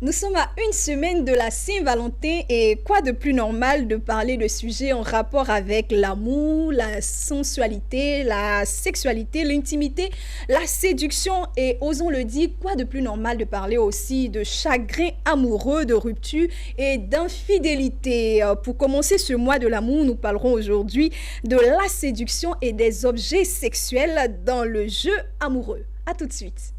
Nous sommes à une semaine de la Saint-Valentin et quoi de plus normal de parler de sujets en rapport avec l'amour, la sensualité, la sexualité, l'intimité, la séduction et osons le dire, quoi de plus normal de parler aussi de chagrin amoureux, de rupture et d'infidélité. Pour commencer ce mois de l'amour, nous parlerons aujourd'hui de la séduction et des objets sexuels dans le jeu amoureux. À tout de suite.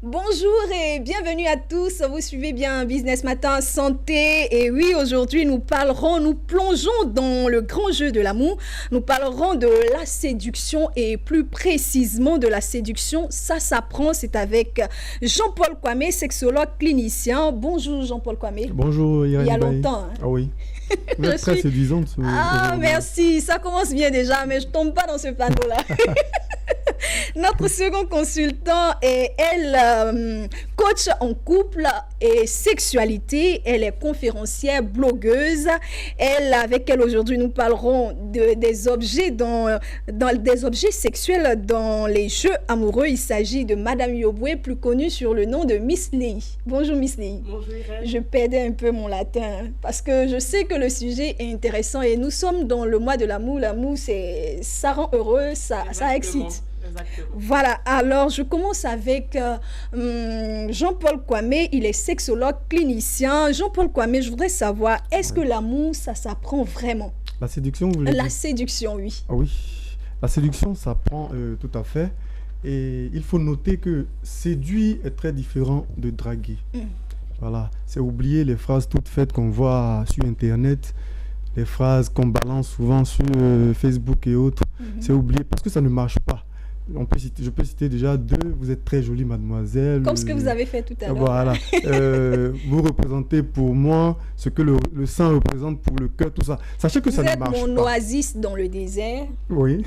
Bonjour et bienvenue à tous. Vous suivez bien Business Matin Santé. Et oui, aujourd'hui, nous plongeons dans le grand jeu de l'amour. Nous parlerons de la séduction et plus précisément de la séduction. Ça s'apprend, c'est avec Jean-Paul Kwame, sexologue clinicien. Bonjour Jean-Paul Kwame. Bonjour Irène. Il y a longtemps. Ah oui. Vous êtes très séduisante. Ah, merci. Ça commence bien déjà, mais je ne tombe pas dans ce panneau-là. Notre second consultant est coach en couple et sexualité. Elle est conférencière, blogueuse. Avec elle aujourd'hui, nous parlerons des objets des objets sexuels dans les jeux amoureux. Il s'agit de Madame Yoboué, plus connue sur le nom de Miss Lei. Bonjour Miss Lei. Bonjour Irène. Je perdais un peu mon latin parce que je sais que le sujet est intéressant et nous sommes dans le mois de l'amour. L'amour, ça rend heureux, ça excite. Exactement. Voilà, alors je commence avec Jean-Paul Kwame, il est sexologue clinicien. Jean-Paul Kwame, je voudrais savoir, est-ce que l'amour, ça s'apprend vraiment? La séduction, vous voulez dire? La séduction, oui. Ah oui, la séduction, ça prend tout à fait. Et il faut noter que séduire est très différent de draguer. Voilà, c'est oublier les phrases toutes faites qu'on voit sur Internet, les phrases qu'on balance souvent sur Facebook et autres. C'est oublier parce que ça ne marche pas. Je peux citer déjà deux. Vous êtes très jolie, mademoiselle. Comme ce que vous avez fait tout à l'heure. Voilà. Vous représentez pour moi ce que le sein représente pour le cœur, tout ça. Sachez que ça ne marche pas. Vous êtes mon oasis dans le désert. Oui.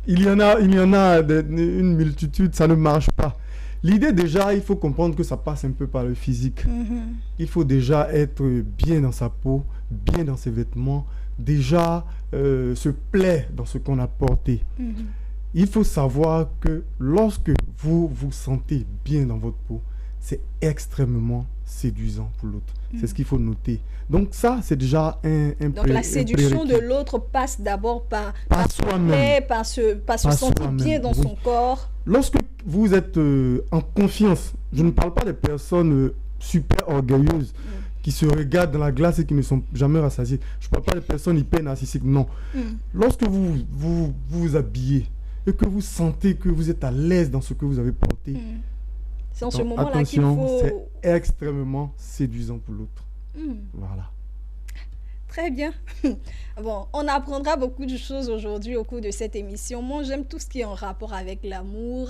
Il y en a une multitude, ça ne marche pas. L'idée déjà, il faut comprendre que ça passe un peu par le physique. Il faut déjà être bien dans sa peau, bien dans ses vêtements, déjà se plaire dans ce qu'on a porté. Il faut savoir que lorsque vous vous sentez bien dans votre peau, c'est extrêmement séduisant pour l'autre. C'est ce qu'il faut noter. Donc ça, c'est déjà Donc la séduction de l'autre passe d'abord par soi-même, par se sentir bien dans son corps. Lorsque vous êtes en confiance, je ne parle pas des personnes super orgueilleuses qui se regardent dans la glace et qui ne sont jamais rassasiées. Je ne parle pas des personnes hyper narcissiques, non. Lorsque vous vous habillez et que vous sentez que vous êtes à l'aise dans ce que vous avez porté, c'est en ce moment-là qu'il faut... c'est extrêmement séduisant pour l'autre. Voilà. Très bien. Bon, on apprendra beaucoup de choses aujourd'hui au cours de cette émission. Moi, j'aime tout ce qui est en rapport avec l'amour.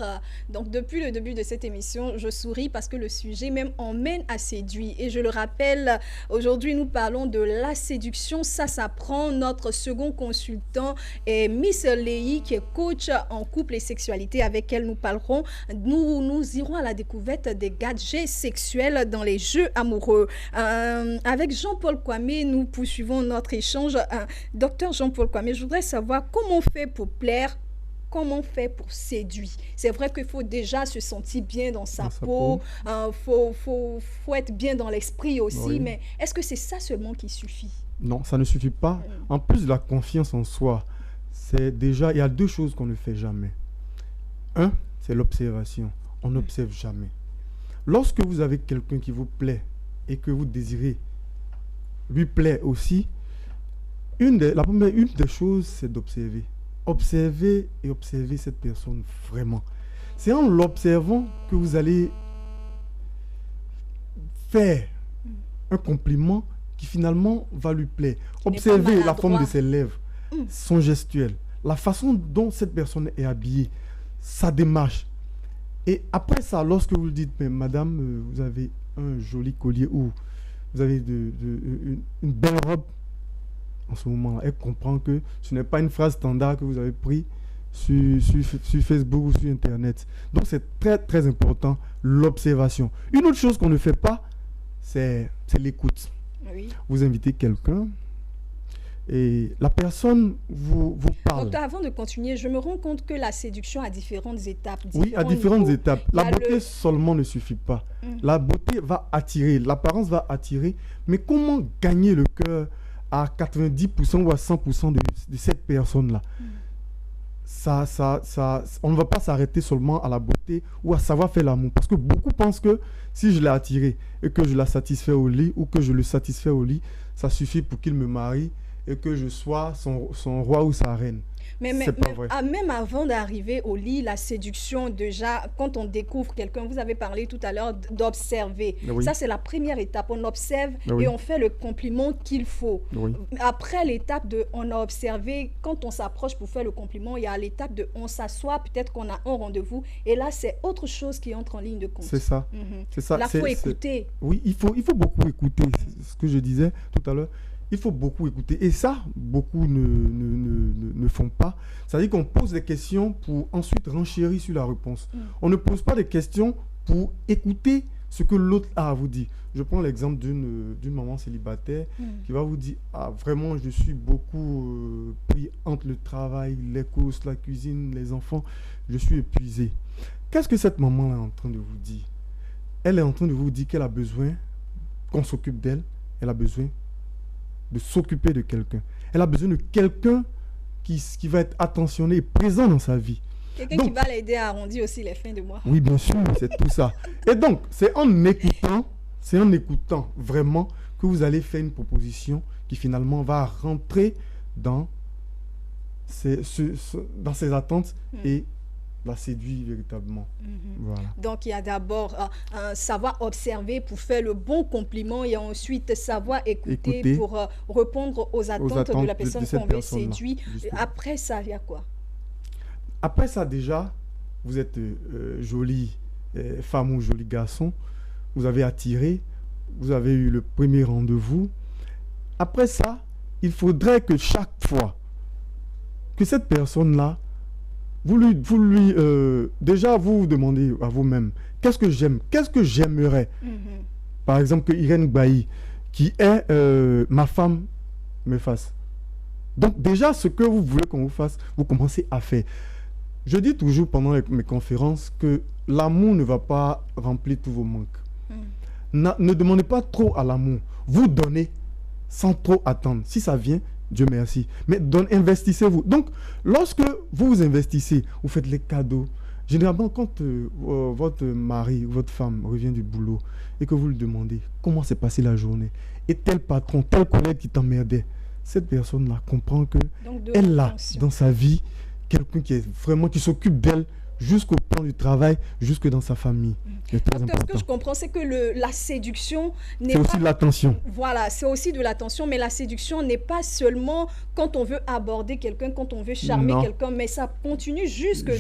Donc, depuis le début de cette émission, je souris parce que le sujet même emmène à séduire. Et je le rappelle, aujourd'hui, nous parlons de la séduction. Ça s'apprend. Notre second consultant est Miss Lei, qui est coach en couple et sexualité. Avec elle, nous parlerons. Nous irons à la découverte des gadgets sexuels dans les jeux amoureux. Avec Jean-Paul Kwame, nous poursuivons notre échange. Docteur Jean-Paul Kwame, je voudrais savoir comment on fait pour plaire, comment on fait pour séduire. C'est vrai qu'il faut déjà se sentir bien dans sa peau, faut être bien dans l'esprit aussi, mais est-ce que c'est ça seulement qui suffit? Non, ça ne suffit pas. En plus de la confiance en soi, il y a deux choses qu'on ne fait jamais. Un, c'est l'observation. On n'observe jamais. Lorsque vous avez quelqu'un qui vous plaît et que vous désirez lui plaît aussi, une des choses, c'est d'observer. Observer et observer cette personne vraiment. C'est en l'observant que vous allez faire un compliment qui finalement va lui plaire. Observez la forme de ses lèvres, son gestuel, la façon dont cette personne est habillée, sa démarche. Et après ça, lorsque vous lui dites, mais madame, vous avez un joli collier ou vous avez une belle robe, en ce moment-là, elle comprend que ce n'est pas une phrase standard que vous avez prise sur Facebook ou sur Internet. Donc, c'est très, très important, l'observation. Une autre chose qu'on ne fait pas, c'est l'écoute. Oui. Vous invitez quelqu'un et la personne vous parle. Docteur, avant de continuer, je me rends compte que la séduction a différentes étapes. Oui, à différentes niveaux. étapes. Il y La a beauté seulement ne suffit pas. La beauté va attirer, l'apparence va attirer, mais comment gagner le cœur à 90% ou à 100% de cette personne-là? On ne va pas s'arrêter seulement à la beauté ou à savoir faire l'amour. Parce que beaucoup pensent que si je l'ai attiré et que je la satisfais au lit ou que je le satisfais au lit, ça suffit pour qu'il me marie et que je sois son roi ou sa reine. C'est pas vrai. Même avant d'arriver au lit, la séduction, déjà, quand on découvre quelqu'un, vous avez parlé tout à l'heure d'observer. Oui. Ça, c'est la première étape. On observe Oui. et on fait le compliment qu'il faut. Oui. Après l'étape de on a observé, quand on s'approche pour faire le compliment, il y a l'étape de on s'assoit, peut-être qu'on a un rendez-vous. Et là, c'est autre chose qui entre en ligne de compte. C'est ça. C'est ça. Là, il faut écouter. Oui, il faut beaucoup écouter. C'est ce que je disais tout à l'heure. Il faut beaucoup écouter. Et ça, beaucoup ne font pas. C'est-à-dire qu'on pose des questions pour ensuite renchérir sur la réponse. On ne pose pas des questions pour écouter ce que l'autre a à vous dire. Je prends l'exemple d'une maman célibataire qui va vous dire « Ah, vraiment, je suis beaucoup pris entre le travail, les courses, la cuisine, les enfants. Je suis épuisé. » Qu'est-ce que cette maman est en train de vous dire? Elle est en train de vous dire qu'elle a besoin qu'on s'occupe d'elle. Elle a besoin de s'occuper de quelqu'un. Elle a besoin de quelqu'un qui va être attentionné et présent dans sa vie. Quelqu'un qui va l'aider à arrondir aussi les fins de mois. Oui, bien sûr, c'est tout ça. Et donc, c'est en écoutant vraiment que vous allez faire une proposition qui finalement va rentrer dans ses attentes et la séduire véritablement. Voilà. Donc, il y a d'abord savoir observer pour faire le bon compliment et ensuite savoir écouter pour répondre aux attentes de la personne qu'on veut séduire. Après ça, il y a quoi? Après ça, déjà, vous êtes jolie femme ou joli garçon, vous avez attiré, vous avez eu le premier rendez-vous. Après ça, il faudrait que chaque fois que cette personne-là, déjà vous vous demandez à vous-même, qu'est-ce que j'aime, qu'est-ce que j'aimerais. Par exemple, que Irène Bailly, qui est ma femme, me fasse. Donc déjà, ce que vous voulez qu'on vous fasse, vous commencez à faire. Je dis toujours pendant mes conférences que l'amour ne va pas remplir tous vos manques. Ne demandez pas trop à l'amour. Vous donnez sans trop attendre. Si ça vient, Dieu merci. Mais investissez-vous. Donc, lorsque vous vous investissez, vous faites les cadeaux. Généralement, quand votre mari ou votre femme revient du boulot et que vous lui demandez comment s'est passée la journée, et tel patron, tel collègue qui t'emmerdait, cette personne-là comprend que elle a dans sa vie quelqu'un qui s'occupe d'elle jusqu'au plan du travail, jusque dans sa famille. Donc, ce que je comprends, c'est que la séduction n'est pas... C'est aussi de l'attention. Voilà, c'est aussi de l'attention, mais la séduction n'est pas seulement quand on veut aborder quelqu'un, quand on veut charmer quelqu'un, mais ça continue jusque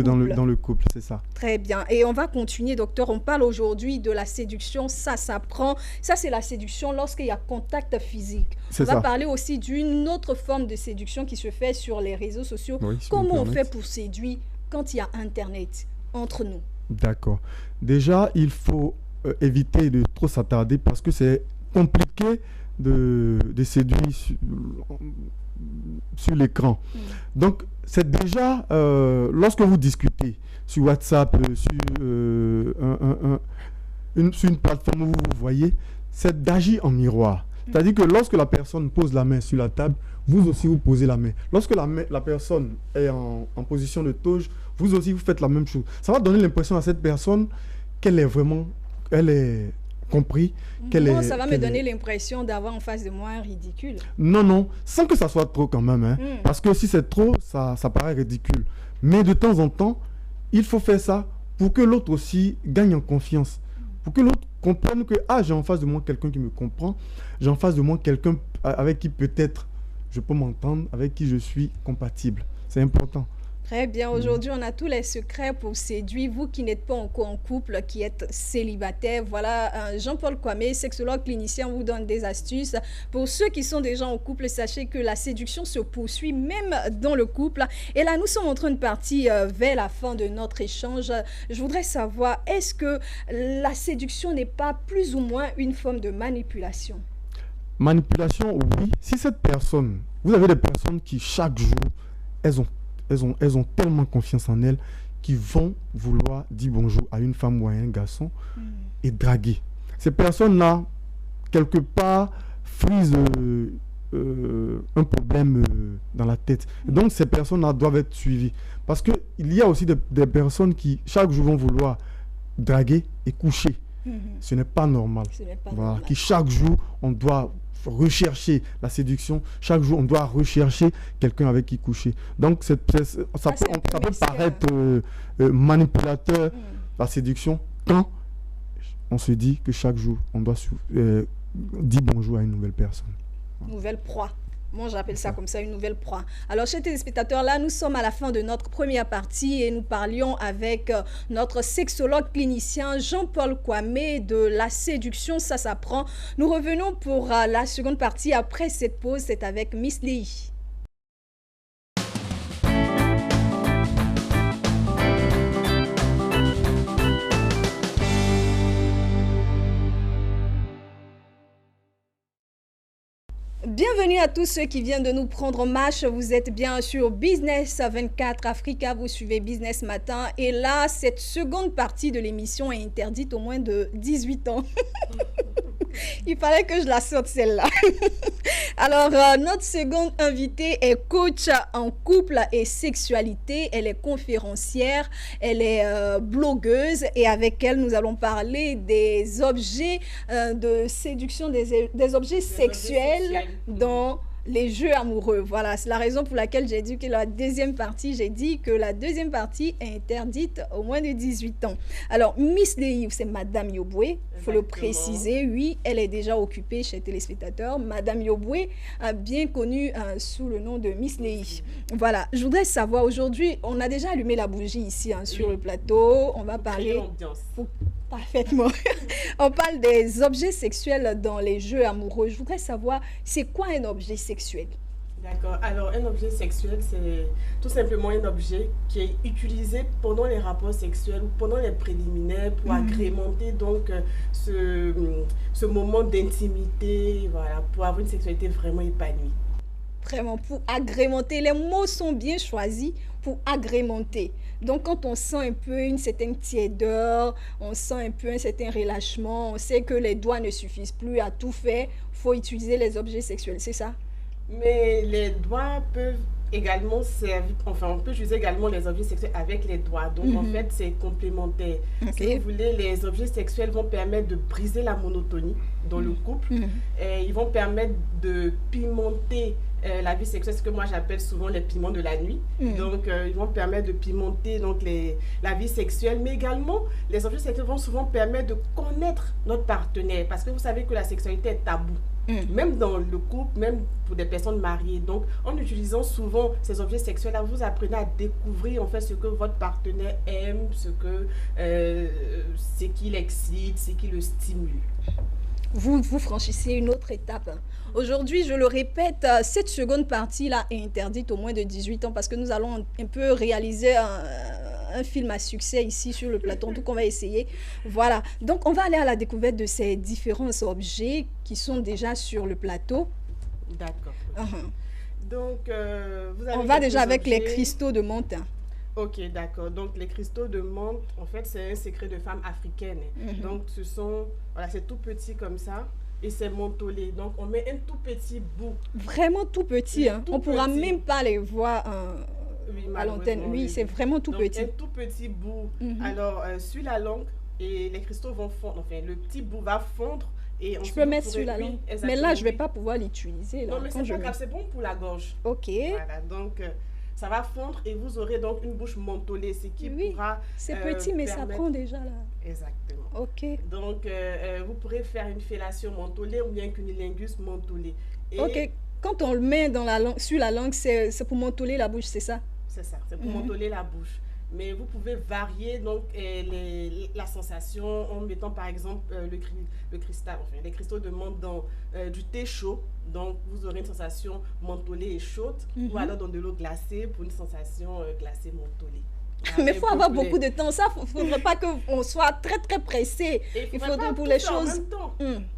dans le couple, c'est ça. Très bien. Et on va continuer, docteur. On parle aujourd'hui de la séduction, ça s'apprend. Ça, c'est la séduction lorsqu'il y a contact physique. On va parler aussi d'une autre forme de séduction qui se fait sur les réseaux sociaux. Oui, comment on fait pour séduire quand il y a Internet entre nous? D'accord. Déjà, il faut éviter de trop s'attarder parce que c'est compliqué de séduire sur l'écran. Donc, c'est déjà, lorsque vous discutez sur WhatsApp, sur une plateforme où vous voyez, c'est d'agir en miroir. C'est-à-dire que lorsque la personne pose la main sur la table, vous aussi vous posez la main. Lorsque la personne est en position de toge, vous aussi vous faites la même chose. Ça va donner l'impression à cette personne qu'elle est compris. Ça va me donner l'impression d'avoir en face de moi un ridicule. Non, sans que ça soit trop quand même. Hein. Parce que si c'est trop, ça paraît ridicule. Mais de temps en temps, il faut faire ça pour que l'autre aussi gagne en confiance. Pour que l'autre comprenne que j'ai en face de moi quelqu'un qui me comprend. J'ai en face de moi quelqu'un avec qui peut-être je peux m'entendre, avec qui je suis compatible. C'est important. Très bien. Aujourd'hui, on a tous les secrets pour séduire. Vous qui n'êtes pas encore en couple, qui êtes célibataire, voilà, Jean-Paul Kwame, sexologue clinicien, vous donne des astuces. Pour ceux qui sont déjà en couple, sachez que la séduction se poursuit même dans le couple. Et là, nous sommes en train de partir vers la fin de notre échange. Je voudrais savoir, est-ce que la séduction n'est pas plus ou moins une forme de manipulation? Manipulation, oui. Si cette personne, vous avez des personnes qui chaque jour, elles ont tellement confiance en elles qu'ils vont vouloir dire bonjour à une femme ou à un garçon et draguer. Ces personnes-là, quelque part, frisent un problème dans la tête. Donc ces personnes-là doivent être suivies. Parce qu'il y a aussi des personnes qui, chaque jour, vont vouloir draguer et coucher. Ce n'est pas normal. Voilà. Qui chaque jour, on doit rechercher la séduction. Chaque jour, on doit rechercher quelqu'un avec qui coucher. Donc, ça peut paraître manipulateur, la séduction, quand on se dit que chaque jour, on doit dire bonjour à une nouvelle personne. Nouvelle proie. Moi, j'appelle ça comme ça, une nouvelle proie. Alors, chers téléspectateurs, là, nous sommes à la fin de notre première partie et nous parlions avec notre sexologue clinicien Jean-Paul Kwame de la séduction, ça s'apprend. Nous revenons pour la seconde partie après cette pause, c'est avec Miss Lei. Bienvenue à tous ceux qui viennent de nous prendre en marche. Vous êtes bien sur Business 24 Africa. Vous suivez Business Matin. Et là, cette seconde partie de l'émission est interdite aux moins de 18 ans. Il fallait que je la sorte celle-là. Alors, notre seconde invitée est coach en couple et sexualité. Elle est conférencière, elle est blogueuse et avec elle, nous allons parler des objets de séduction, des objets sexuels dans les jeux amoureux. Voilà, c'est la raison pour laquelle j'ai dit que la deuxième partie est interdite aux moins de 18 ans. Alors, Miss Lei, c'est Madame Yoboué, il faut le préciser, oui, elle est déjà occupée chez téléspectateurs. Madame Yoboué, bien connue sous le nom de Miss Lei. Voilà, je voudrais savoir, aujourd'hui, on a déjà allumé la bougie ici sur le plateau, on va parler... Parfaitement. On parle des objets sexuels dans les jeux amoureux. Je voudrais savoir, c'est quoi un objet sexuel? D'accord. Alors, un objet sexuel, c'est tout simplement un objet qui est utilisé pendant les rapports sexuels ou pendant les préliminaires pour agrémenter donc ce moment d'intimité, voilà, pour avoir une sexualité vraiment épanouie. Vraiment, pour agrémenter. Les mots sont bien choisis pour agrémenter. Donc, quand on sent un peu une certaine tiédeur, on sent un peu un certain relâchement, on sait que les doigts ne suffisent plus à tout faire, il faut utiliser les objets sexuels, c'est ça? Mais les doigts peuvent également servir, enfin, on peut utiliser également les objets sexuels avec les doigts. Donc, en fait, c'est complémentaire. Si vous voulez, les objets sexuels vont permettre de briser la monotonie dans le couple. Et ils vont permettre de pimenter la vie sexuelle, ce que moi j'appelle souvent les piments de la nuit. Donc, ils vont permettre de pimenter donc, la vie sexuelle, mais également, les objets sexuels vont souvent permettre de connaître notre partenaire, parce que vous savez que la sexualité est tabou. Même dans le couple, même pour des personnes mariées. Donc, en utilisant souvent ces objets sexuels, là, vous apprenez à découvrir en fait ce que votre partenaire aime, ce qui l'excite, ce qui le stimule. Vous franchissez une autre étape. Aujourd'hui, je le répète, cette seconde partie-là est interdite aux moins de 18 ans parce que nous allons un peu réaliser un film à succès ici sur le plateau, donc on va essayer. Voilà, donc on va aller à la découverte de ces différents objets qui sont déjà sur le plateau. D'accord. Donc, vous avez on va déjà avec les cristaux de menthe. Ok, d'accord. Donc, les cristaux de menthe, en fait, c'est un secret de femme africaine. Donc, voilà, c'est tout petit comme ça. Et c'est mentholé. Donc, on met un tout petit bout. Vraiment tout petit. On ne pourra même pas les voir à l'antenne. Oui, c'est vraiment tout petit. Un tout petit bout. Alors, sur la langue, et les cristaux vont fondre. Enfin, le petit bout va fondre. Et je peux mettre sur la langue. Mais là, je ne vais pas pouvoir l'utiliser. Non, mais c'est pas grave. C'est bon pour la gorge. Ok. Voilà, donc... ça va fondre et vous aurez donc une bouche mentholée, ce qui pourra... c'est petit, mais ça prend déjà là. Exactement. Ok. Donc, vous pourrez faire une fellation mentholée ou bien qu'une lingus mentholée. Ok. Quand on le met dans la langue, sur la langue, c'est pour mentoler la bouche, c'est ça? C'est ça, c'est pour mentoler la bouche. Mais vous pouvez varier donc, la sensation en mettant par exemple le cristal, enfin, les cristaux de menthe dans du thé chaud. Donc vous aurez une sensation mentholée et chaude, ou alors dans de l'eau glacée pour une sensation glacée mentholée. Mais il faut avoir beaucoup de temps. Ça, il ne faudrait pas qu'on soit très très pressé. Il faudrait pour les choses. En même temps.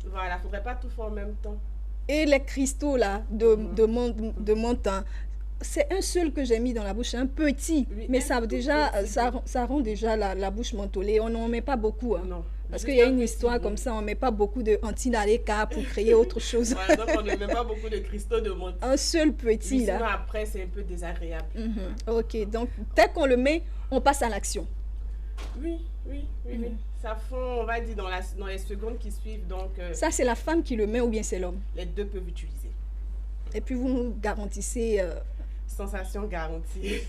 Voilà, il ne faudrait pas tout faire en même temps. Et les cristaux là de menthe, hein, c'est un seul que j'ai mis dans la bouche, un petit, Oui, mais un ça tout déjà, petit ça rend déjà la bouche mentholée. On n'en met pas beaucoup, hein. Non. Parce Juste qu'il y a un une petit histoire bout. comme ça, on ne met pas beaucoup de antinaleka pour créer autre chose. Voilà, donc on ne met pas beaucoup de cristaux de menthe. Un seul petit Oui, sinon là. après, c'est un peu désagréable. Ok, donc dès qu'on le met, on passe à l'action. Oui. Ça fond, on va dire, dans les secondes qui suivent. Donc, Ça, c'est la femme qui le met ou bien c'est l'homme? les deux peuvent utiliser. Et puis vous nous garantissez... Sensation garantie.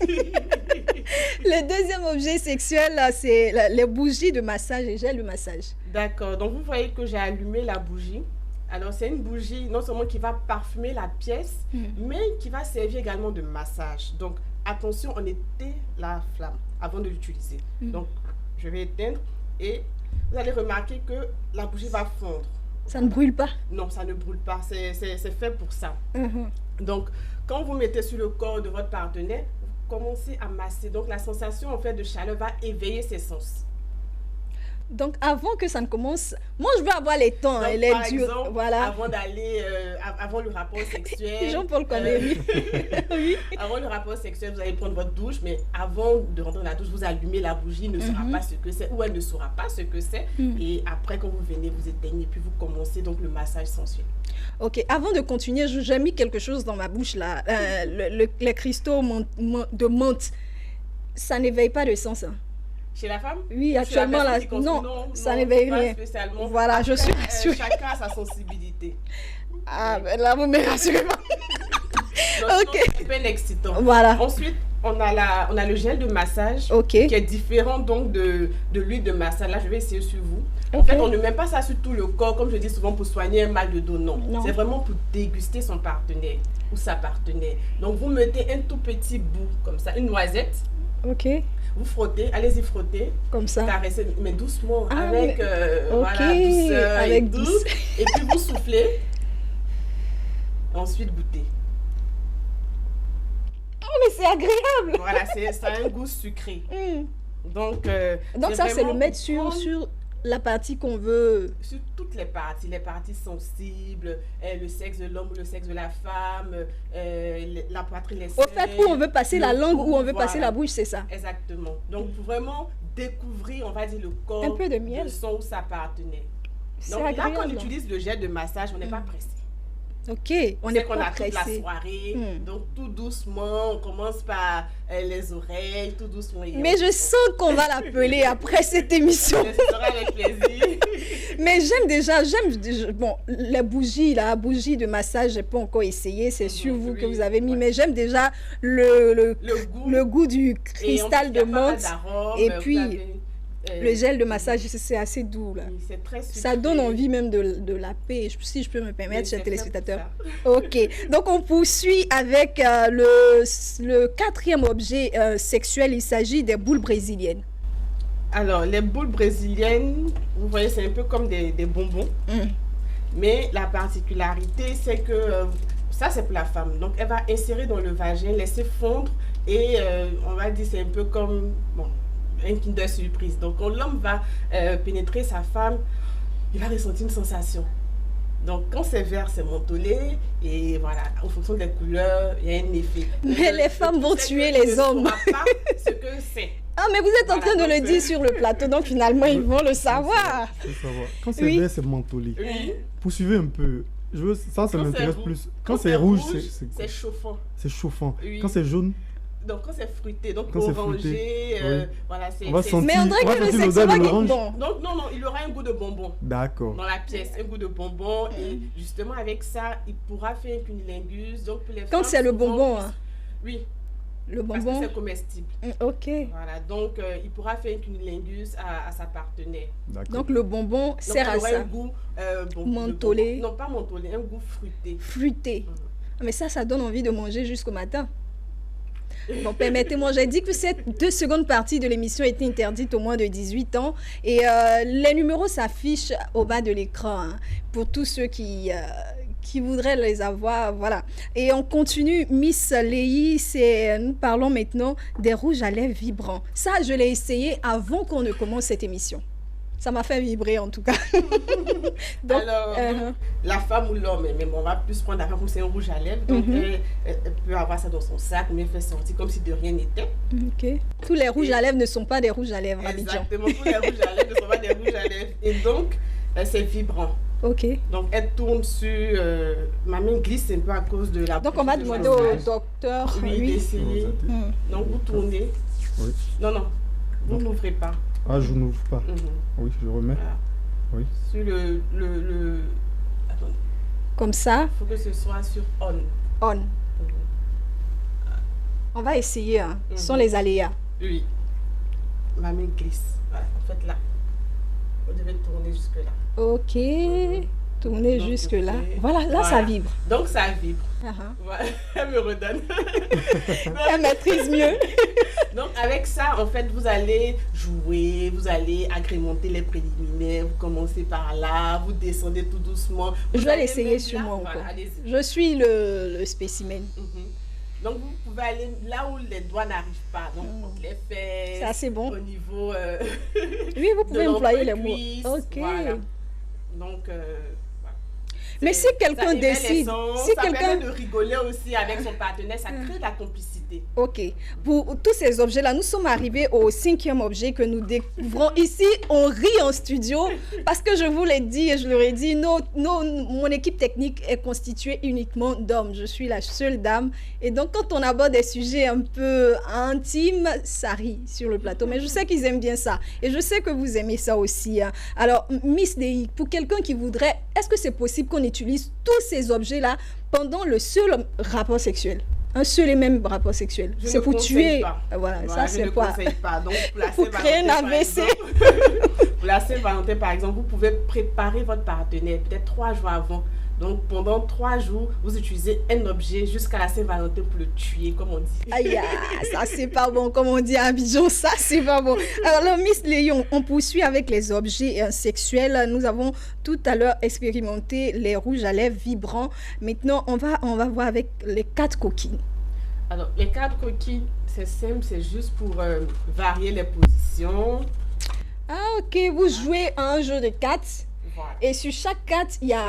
Le deuxième objet sexuel, là, c'est les bougies de massage et gel de massage. D'accord, donc vous voyez que j'ai allumé la bougie. Alors c'est une bougie non seulement qui va parfumer la pièce, mais qui va servir également de massage. Donc attention, on éteint la flamme avant de l'utiliser. Donc je vais éteindre et vous allez remarquer que la bougie va fondre. Ça ne brûle pas? Non, ça ne brûle pas, c'est fait pour ça. Donc quand vous mettez sur le corps de votre partenaire, vous commencez à masser. Donc la sensation en fait de chaleur va éveiller ses sens. Donc, avant que ça ne commence, moi, je veux avoir les temps, Donc, les par durs. exemple, Voilà. avant d'aller, avant le rapport sexuel. Jean-Paul connaît, oui. Oui. Avant le rapport sexuel, vous allez prendre votre douche, mais avant de rentrer dans la douche, vous allumez la bougie, ne saura pas ce que c'est, ou elle ne saura pas ce que c'est. Et après, quand vous venez, vous éteignez, puis vous commencez donc le massage sensuel. Ok, avant de continuer, j'ai mis quelque chose dans ma bouche, là. Les cristaux de menthe, ça n'éveille pas de sens, hein. Chez la femme? Oui, actuellement, là, non, ça n'éveille pas rien. Spécialement. Voilà, je suis Après, rassurée. chacun a sa sensibilité. Ah, ben là, vous me rassurez pas. Donc, Ok. c'est un peu excitant. Voilà. Ensuite, on a le gel de massage Ok. qui est différent donc de l'huile de massage. Là, je vais essayer sur vous. En Ok. fait, on ne met pas ça sur tout le corps, comme je dis souvent, pour soigner un mal de dos. Non. Non. C'est vraiment pour déguster son partenaire ou sa partenaire. Donc, vous mettez un tout petit bout, comme ça, une noisette. Ok, Vous frottez, allez-y frotter. comme ça. Caressez, mais doucement, Ah, avec ok, voilà, douceur avec et tout. douceur. Et puis, vous soufflez. Ensuite, goûtez. Oh, mais c'est agréable. Voilà, ça a un goût sucré. Donc Donc, ça, c'est le mettre sur la partie qu'on veut. sur toutes les parties sensibles, le sexe de l'homme ou le sexe de la femme, la poitrine, les seins. Au fait, où on veut passer la langue, où on veut voilà. passer la bouche, c'est ça. Exactement. Donc, pour vraiment découvrir, on va dire, le corps Un peu de miel. son ou sa partenaire. C'est Donc, là, quand on agréable. utilise le gel de massage, on n'est pas pressé. Ok, on On n'est qu'on pas a toute la pressé. soirée, donc tout doucement, on commence par les oreilles, tout doucement. et Mais on- je sens qu'on va l'appeler après cette émission. Mais ce sera avec plaisir. Mais bon, la bougie de massage, j'ai pas encore essayé, c'est sur vous que oui, vous avez mis, ouais. mais j'aime déjà le goût du Et en cristal plus, de il y a pas mal menthe. d'arômes, Et vous puis, avez, le gel de massage, c'est assez doux, là. oui, c'est très Ça sucré. donne envie même de laper, si je peux me Oui, permettre, c'est chers fait téléspectateurs. pour Ok, donc on poursuit avec le quatrième objet sexuel, il s'agit des boules brésiliennes. ça. Alors, les boules brésiliennes, vous voyez, c'est un peu comme des bonbons. Mais la particularité, c'est que ça, c'est pour la femme. Donc, elle va insérer dans le vagin, laisser fondre et on va dire, c'est un peu comme un Kinder Surprise. Donc, quand l'homme va pénétrer sa femme, il va ressentir une sensation. Donc, quand c'est vert, c'est mentholé. Et voilà, en fonction des couleurs, il y a un effet. Mais les femmes vont tuer les hommes. On ne saura pas ce que c'est. Ah, mais vous êtes en train de le dire sur le plateau, donc finalement, ils vont le savoir. Faut savoir. Quand c'est Oui. vert, c'est mentholé. Oui. Poursuivez un peu. Ça Quand m'intéresse c'est plus. Quand Quand c'est rouge, c'est chauffant. c'est chauffant. Oui. Quand c'est jaune, Donc, quand c'est fruité, donc Quand c'est orangé, fruité, oui. voilà, c'est... on va c'est- sentir, Mais on dirait on va que le sentir sexe l'odeur va de être l'orange. bon. Donc, non, il aura un goût de bonbon D'accord. dans la pièce, un goût de bonbon. Et justement, avec ça, il pourra faire un cunilingus. Donc, pour les Quand femmes, c'est le souvent, bonbon, hein. Oui, Le parce que bonbon. c'est comestible. Ok. Voilà, donc il pourra faire un cunilingus à sa partenaire. D'accord. Donc le bonbon Donc, sert il à aura ça. un goût Mentholé. Non, pas mentholé, un goût fruité. Fruité. Ah, mais ça donne envie de manger jusqu'au matin. Bon, permettez-moi, j'ai dit que cette 2 secondes partie de l'émission était interdite aux moins de 18 ans. Et les numéros s'affichent au bas de l'écran, hein, pour tous ceux qui voudraient les avoir. Voilà. Et on continue. Miss Léi, nous parlons maintenant des rouges à lèvres vibrants. Ça, je l'ai essayé avant qu'on ne commence cette émission. Ça m'a fait vibrer en tout cas. Donc, alors, la femme ou l'homme, mais bon, on va plus prendre la femme comme c'est un rouge à lèvres. Donc, elle peut avoir ça dans son sac, mais faire sortir comme si de rien n'était. Ok. Tous les rouges à lèvres ne sont pas des rouges à lèvres, Abidjan. Exactement, tous les rouges à lèvres ne sont pas des rouges à lèvres. Et donc, c'est vibrant. Ok. Donc, elle tourne sur... ma main glisse un peu à cause de la... Donc, on va demander au docteur. Oui, d'essayer. Donc, vous tournez. Oui. Non, vous n'ouvrez pas. Ah, je n'ouvre pas. Oui, je remets. Voilà. Oui. Sur le... Attendez. Comme ça. Il faut que ce soit sur on. On. On va essayer. Hein. Ce sont les aléas. Oui. Ma main glisse. Voilà. En fait, là. Vous devez tourner jusque-là. Ok. Tourner jusque-là. Voilà, là, ça vibre. Donc, ça vibre. Voilà. Elle me redonne. Elle maîtrise mieux. Donc, avec ça, en fait, vous allez jouer, vous allez agrémenter les préliminaires. Vous commencez par là, vous descendez tout doucement. Je vais l'essayer sur moi encore. Je suis le spécimen. Donc, vous pouvez aller là où les doigts n'arrivent pas. Donc, les fesses. Ça, c'est bon. Au niveau. Oui, vous pouvez employer les mots. Ok. Voilà. Donc, mais si quelqu'un décide, si ça quelqu'un permet de rigoler aussi avec son partenaire, ça crée de la complicité. Ok. Pour tous ces objets-là, nous sommes arrivés au 5e objet que nous découvrons. Ici, on rit en studio parce que je vous l'ai dit et je leur ai dit, mon équipe technique est constituée uniquement d'hommes. Je suis la seule dame. Et donc, quand on aborde des sujets un peu intimes, ça rit sur le plateau. Mais je sais qu'ils aiment bien ça. Et je sais que vous aimez ça aussi. Hein. Alors, Miss Dei, pour quelqu'un qui voudrait, est-ce que c'est possible qu'on utilise tous ces objets-là pendant le seul rapport sexuel? Un seul et même rapport sexuel. C'est pour tuer. Voilà, ça c'est quoi? Je ne conseille pas. Donc, pour créer un AVC. Pour la Saint-Valentin, par exemple, vous pouvez préparer votre partenaire peut-être 3 jours avant. Donc, pendant 3 jours, vous utilisez un objet jusqu'à la Saint-Valentin pour le tuer, comme on dit. Aïe, ça c'est pas bon, comme on dit à Abidjan, ça c'est pas bon. Alors, Miss Léon, on poursuit avec les objets sexuels. Nous avons tout à l'heure expérimenté les rouges à lèvres vibrants. Maintenant, on va voir avec les 4 coquines. Alors, les 4 coquines, c'est simple, c'est juste pour varier les positions. Ah, ok, vous jouez à un jeu de 4. Voilà. Et sur chaque 4, il y a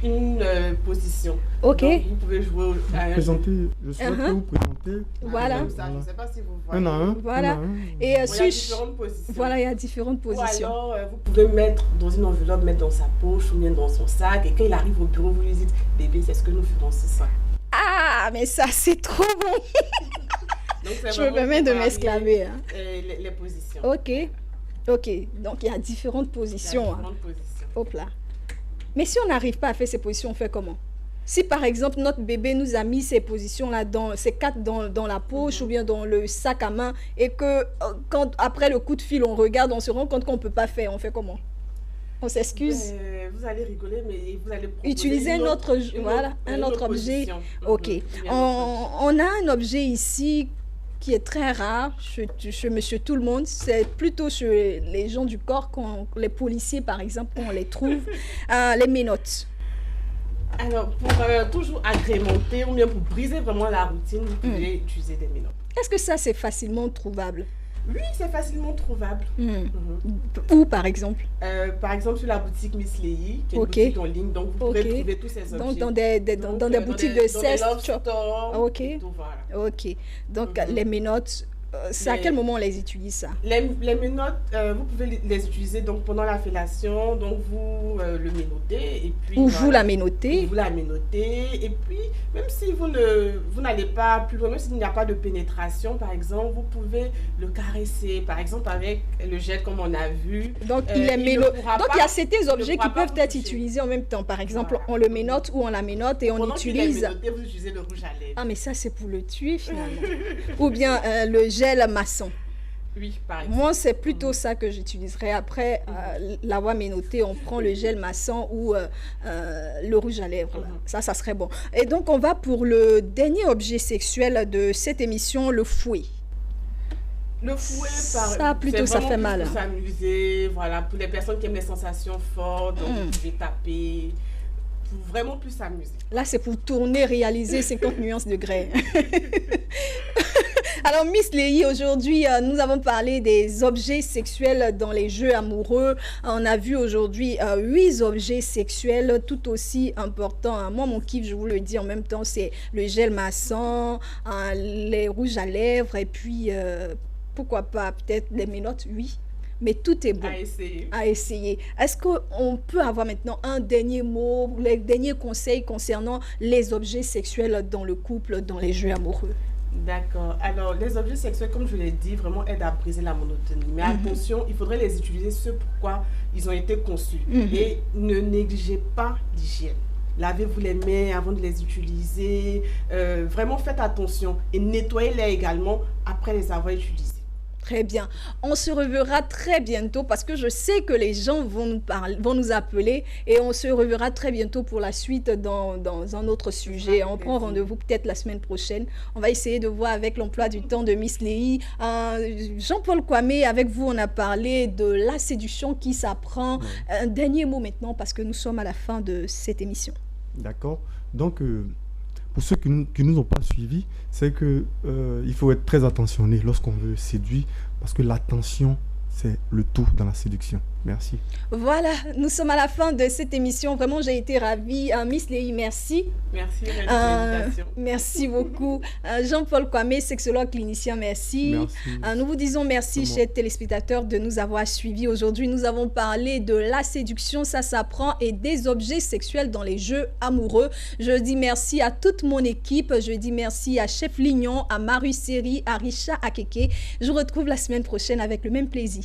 une position. Ok. Donc, vous pouvez jouer à je souhaite que vous présenter. Voilà. Ça, je ne sais pas si vous voyez. Un à un. Voilà. Et il y a différentes positions. Voilà, il y a différentes positions. Ou alors, vous pouvez mettre dans une enveloppe, mettre dans sa poche ou bien dans son sac. Et quand il arrive au bureau, vous lui dites, bébé, c'est ce que nous faisons, c'est ça. Ah, mais ça, c'est trop bon. Donc, je me permets de m'exclamer. Hein. Les positions. Ok. Donc, il y a différentes positions. Hop là. Mais si on n'arrive pas à faire ces positions, on fait comment? Si par exemple notre bébé nous a mis ces positions-là, ces 4 dans la poche ou bien dans le sac à main et que quand après le coup de fil on regarde, on se rend compte qu'on ne peut pas faire, on fait comment? On s'excuse? Vous allez rigoler, mais vous allez utiliser un autre objet. Ok. On a un objet ici qui est très rare chez monsieur tout le monde, c'est plutôt chez les gens du corps, les policiers par exemple, on les trouve, les menottes. Alors, pour toujours agrémenter ou bien pour briser vraiment la routine, vous pouvez utiliser des menottes. Est-ce que ça c'est facilement trouvable? Oui, c'est facilement trouvable. Où par exemple? Par exemple sur la boutique Miss Lei, qui est une boutique en ligne, donc vous pouvez trouver tous ces objets. Donc dans des boutiques de sex shop. Ok. Voilà. Ok. Donc les menottes, c'est à quel moment on les utilise ça? Les menottes, vous pouvez les utiliser donc pendant la fellation, donc vous le ménotez et puis. Ou vous la ménotez. Vous la ménotez et puis même si vous n'allez pas plus loin, même s'il n'y a pas de pénétration par exemple, vous pouvez le caresser par exemple avec le gel comme on a vu. Donc il est ménoté. Donc il y a certains objets qui peuvent être utilisés en même temps. Par exemple, on le ménote ou on la ménote et on utilise. Pendant qu'il est ménoté, vous utilisez le rouge à lèvres. Ah mais ça c'est pour le tuer finalement. Ou bien le gel maçon. Oui, par exemple. Moi, c'est plutôt ça que j'utiliserais. Après l'avoir ménoté, on prend le gel maçon ou le rouge à lèvres. Ça serait bon. Et donc, on va pour le dernier objet sexuel de cette émission, le fouet. Le fouet, ça fait mal. Pour s'amuser, voilà, pour les personnes qui aiment les sensations fortes, donc vous pouvez taper. Vraiment plus s'amuser. Là, c'est pour tourner, réaliser 50 nuances de grès. Alors, Miss Léhi, aujourd'hui, nous avons parlé des objets sexuels dans les jeux amoureux. On a vu aujourd'hui 8 objets sexuels tout aussi importants. Moi, mon kiff, je vous le dis en même temps, c'est le gel massant, les rouges à lèvres et puis, pourquoi pas, peut-être les menottes, oui. Mais tout est bon à essayer. Est-ce qu'on peut avoir maintenant un dernier mot, les derniers conseils concernant les objets sexuels dans le couple, dans les jeux amoureux? D'accord. Alors, les objets sexuels, comme je l'ai dit, vraiment aident à briser la monotonie. Mais attention, il faudrait les utiliser ce pourquoi ils ont été conçus. Et ne négligez pas l'hygiène. Lavez-vous les mains avant de les utiliser. Vraiment, faites attention. Et nettoyez-les également après les avoir utilisés. Très bien. On se reverra très bientôt parce que je sais que les gens vont nous parler, vont nous appeler et on se reverra très bientôt pour la suite dans un autre sujet. On prend rendez-vous peut-être la semaine prochaine. On va essayer de voir avec l'emploi du temps de Miss Léhi. Jean-Paul Kwame, avec vous, on a parlé de la séduction qui s'apprend. Un dernier mot maintenant parce que nous sommes à la fin de cette émission. D'accord. Donc, pour ceux qui ne nous ont pas suivis, c'est que il faut être très attentionné lorsqu'on veut séduire, parce que l'attention, c'est le tout dans la séduction. Merci. Voilà, nous sommes à la fin de cette émission. Vraiment, j'ai été ravie. Miss Léhi, merci. Merci, Reine, pour l'invitation. Merci beaucoup. Jean-Paul Kwame, sexologue clinicien, merci. Nous vous disons merci, chers téléspectateurs, de nous avoir suivis. Aujourd'hui, nous avons parlé de la séduction, ça s'apprend, et des objets sexuels dans les jeux amoureux. Je dis merci à toute mon équipe. Je dis merci à Chef Lignon, à Marie Seri, à Richa Akeke. Je vous retrouve la semaine prochaine avec le même plaisir.